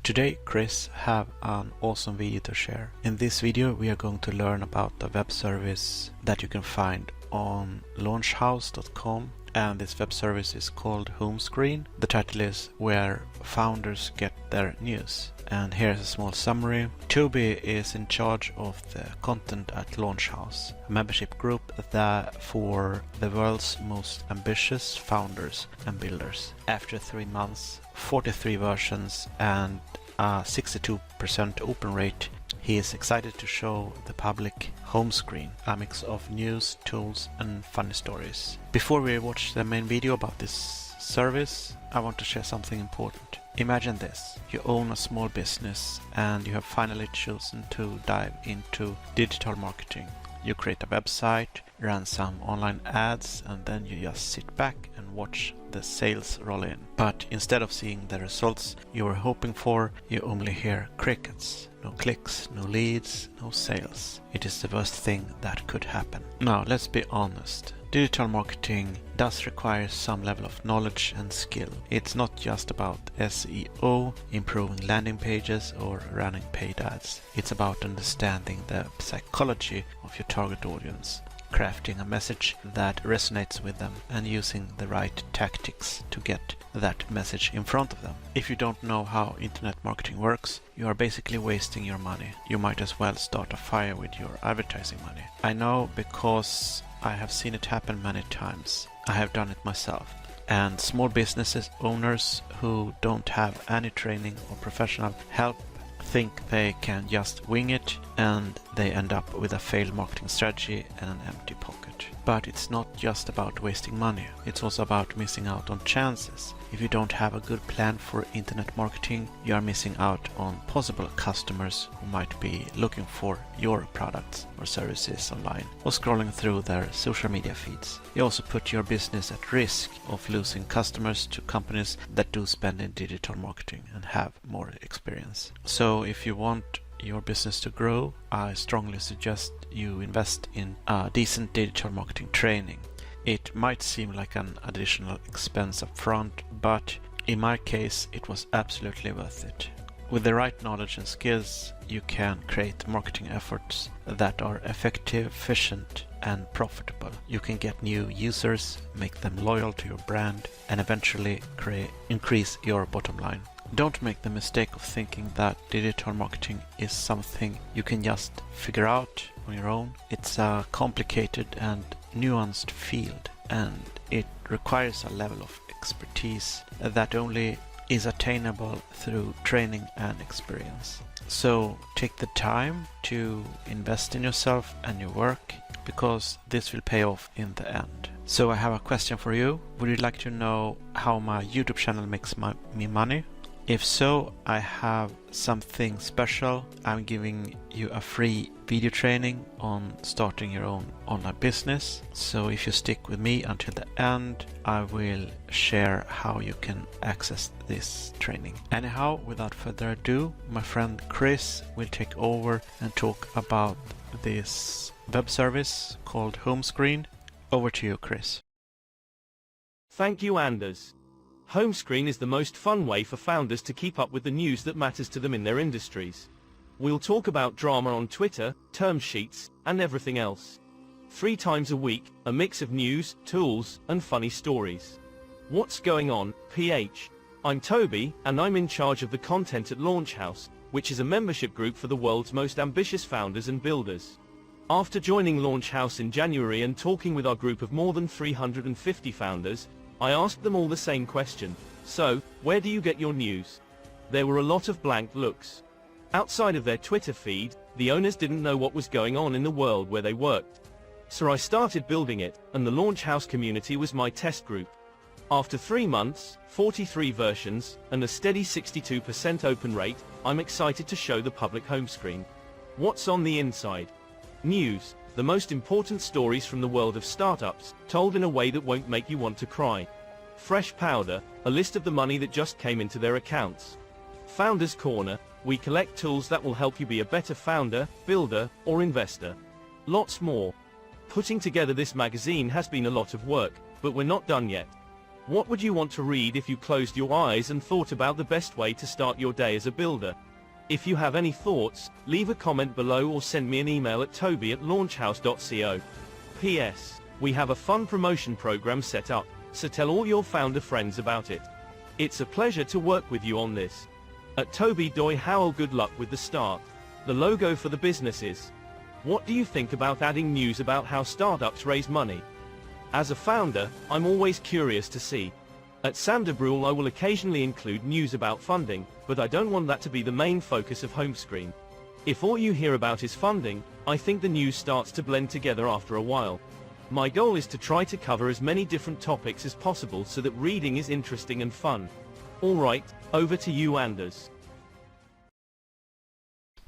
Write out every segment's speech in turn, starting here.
Today Chris have an awesome video to share. In this video we are going to learn about a web service that you can find on launchhouse.com, and this web service is called Homescreen. The title is Where Founders Get Their News. And here's a small summary. Toby is in charge of the content at Launchhouse, a membership group that for the world's most ambitious founders and builders. After 3 months, 43 versions and a 62% open rate, he is excited to show the public Homescreen, a mix of news, tools and funny stories. Before we watch the main video about this service, I want to share something important. Imagine this: you own a small business and you have finally chosen to dive into digital marketing. You create a website, run some online ads, and then you just sit back and watch the sales roll in. But instead of seeing the results you were hoping for, you only hear crickets. No clicks, no leads, no sales. It is the worst thing that could happen. Now, let's be honest. Digital marketing does require some level of knowledge and skill. It's not just about SEO, improving landing pages or running paid ads. It's about understanding the psychology of your target audience, crafting a message that resonates with them, and using the right tactics to get that message in front of them. If you don't know how internet marketing works, you are basically wasting your money. You might as well start a fire with your advertising money. I know because I have seen it happen many times. I have done it myself. And small businesses owners who don't have any training or professional help think they can just wing it, and they end up with a failed marketing strategy and an empty pocket. But it's not just about wasting money, it's also about missing out on chances. If you don't have a good plan for internet marketing, you are missing out on possible customers who might be looking for your products or services online or scrolling through their social media feeds. You also put your business at risk of losing customers to companies that do spend in digital marketing and have more experience. So if you want your business to grow, I strongly suggest you invest in a decent digital marketing training. It might seem like an additional expense up front, but in my case it was absolutely worth it. With the right knowledge and skills, you can create marketing efforts that are effective, efficient and profitable. You can get new users, make them loyal to your brand, and eventually increase your bottom line. Don't make the mistake of thinking that digital marketing is something you can just figure out on your own. It's a complicated and nuanced field, and it requires a level of expertise that only is attainable through training and experience. So take the time to invest in yourself and your work, because this will pay off in the end. So I have a question for you. Would you like to know how my YouTube channel makes me money? If so, I have something special. I'm giving you a free video training on starting your own online business. So if you stick with me until the end, I will share how you can access this training. Anyhow, without further ado, my friend Chris will take over and talk about this web service called Homescreen. Over to you, Chris. Thank you, Anders. Homescreen is the most fun way for founders to keep up with the news that matters to them in their industries. We'll talk about drama on Twitter, term sheets, and everything else. 3 times a week, a mix of news, tools, and funny stories. What's going on, PH? I'm Toby, and I'm in charge of the content at Launchhouse, which is a membership group for the world's most ambitious founders and builders. After joining Launchhouse in January and talking with our group of more than 350 founders, I asked them all the same question: so, where do you get your news? There were a lot of blank looks. Outside of their Twitter feed, the owners didn't know what was going on in the world where they worked. So I started building it, and the Launchhouse community was my test group. After 3 months, 43 versions, and a steady 62% open rate, I'm excited to show the public Homescreen. What's on the inside? News. The most important stories from the world of startups, told in a way that won't make you want to cry. Fresh powder, a list of the money that just came into their accounts. Founders Corner, we collect tools that will help you be a better founder, builder, or investor. Lots more. Putting together this magazine has been a lot of work, but we're not done yet. What would you want to read if you closed your eyes and thought about the best way to start your day as a builder? If you have any thoughts, leave a comment below or send me an email at toby@launchhouse.co. P.S. We have a fun promotion program set up, so tell all your founder friends about it. It's a pleasure to work with you on this. At Toby Doy Howell, good luck with the start. The logo for the business is. What do you think about adding news about how startups raise money? As a founder, I'm always curious to see. At Sanderbrule I will occasionally include news about funding, but I don't want that to be the main focus of Homescreen. If all you hear about is funding, I think the news starts to blend together after a while. My goal is to try to cover as many different topics as possible so that reading is interesting and fun. Alright, over to you, Anders.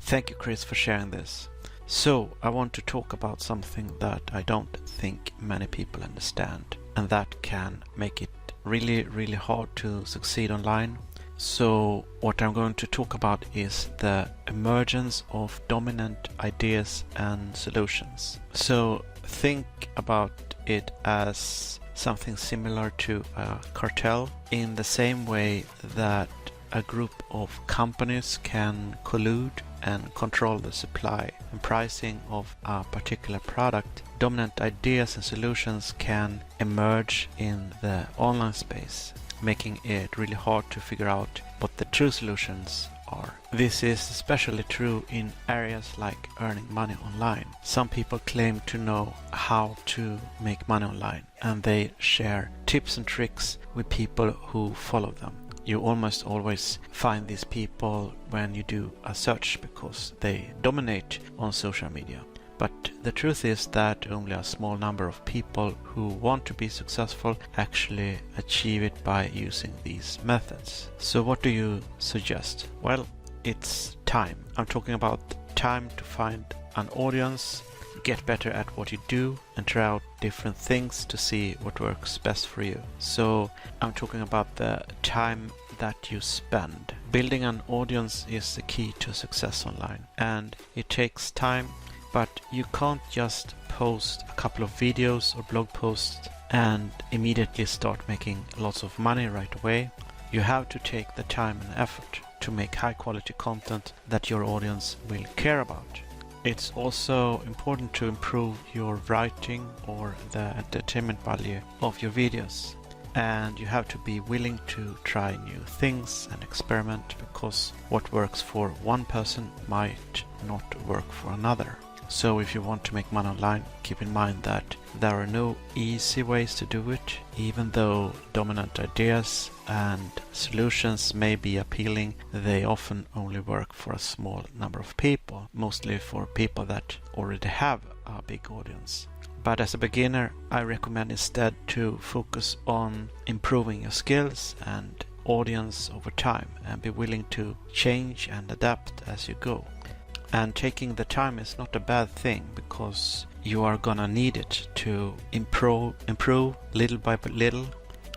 Thank you, Chris, for sharing this. So, I want to talk about something that I don't think many people understand, and that can make it really hard to succeed online. So, what I'm going to talk about is the emergence of dominant ideas and solutions. So, think about it as something similar to a cartel, in the same way that a group of companies can collude and control the supply and pricing of a particular product. Dominant ideas and solutions can emerge in the online space, making it really hard to figure out what the true solutions are. This is especially true in areas like earning money online. Some people claim to know how to make money online, and they share tips and tricks with people who follow them. You almost always find these people when you do a search because they dominate on social media. But the truth is that only a small number of people who want to be successful actually achieve it by using these methods. So what do you suggest? Well, it's time. I'm talking about time to find an audience, get better at what you do, and try out different things to see what works best for you. So I'm talking about the time that you spend. Building an audience is the key to success online, and it takes time, but you can't just post a couple of videos or blog posts and immediately start making lots of money right away. You have to take the time and effort to make high quality content that your audience will care about. It's also important to improve your writing or the entertainment value of your videos. And you have to be willing to try new things and experiment, because what works for one person might not work for another. So if you want to make money online, keep in mind that there are no easy ways to do it. Even though dominant ideas and solutions may be appealing, they often only work for a small number of people, mostly for people that already have a big audience. But as a beginner, I recommend instead to focus on improving your skills and audience over time, and be willing to change and adapt as you go. And taking the time is not a bad thing, because you are gonna need it to improve little by little,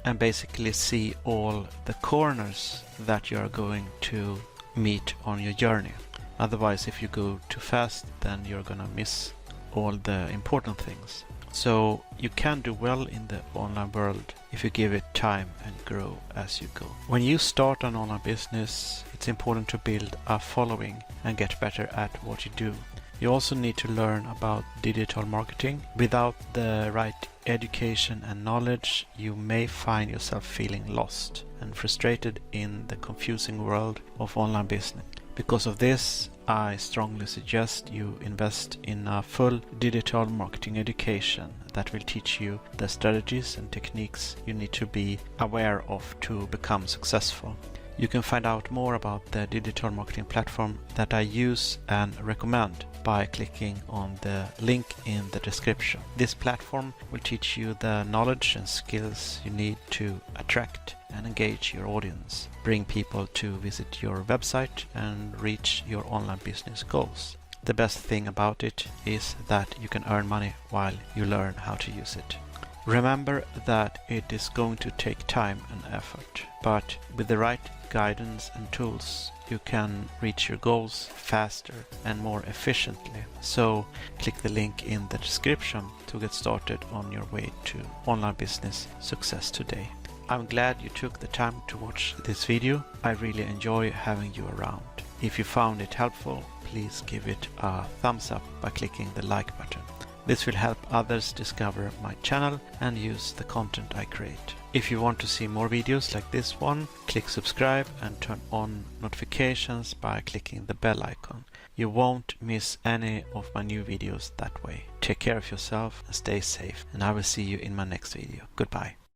and basically see all the corners that you are going to meet on your journey. Otherwise, if you go too fast, then you're gonna miss all the important things. So you can do well in the online world if you give it time and grow as you go. When you start an online business, it's important to build a following and get better at what you do. You also need to learn about digital marketing. Without the right education and knowledge, you may find yourself feeling lost and frustrated in the confusing world of online business. Because of this, I strongly suggest you invest in a full digital marketing education that will teach you the strategies and techniques you need to be aware of to become successful. You can find out more about the digital marketing platform that I use and recommend by clicking on the link in the description. This platform will teach you the knowledge and skills you need to attract and engage your audience, bring people to visit your website, and reach your online business goals. The best thing about it is that you can earn money while you learn how to use it. Remember that it is going to take time and effort, but with the right guidance and tools, you can reach your goals faster and more efficiently. So click the link in the description to get started on your way to online business success today. I'm glad you took the time to watch this video. I really enjoy having you around. If you found it helpful, please give it a thumbs up by clicking the like button. This will help others discover my channel and use the content I create. If you want to see more videos like this one, click subscribe and turn on notifications by clicking the bell icon. You won't miss any of my new videos that way. Take care of yourself and stay safe, and I will see you in my next video. Goodbye.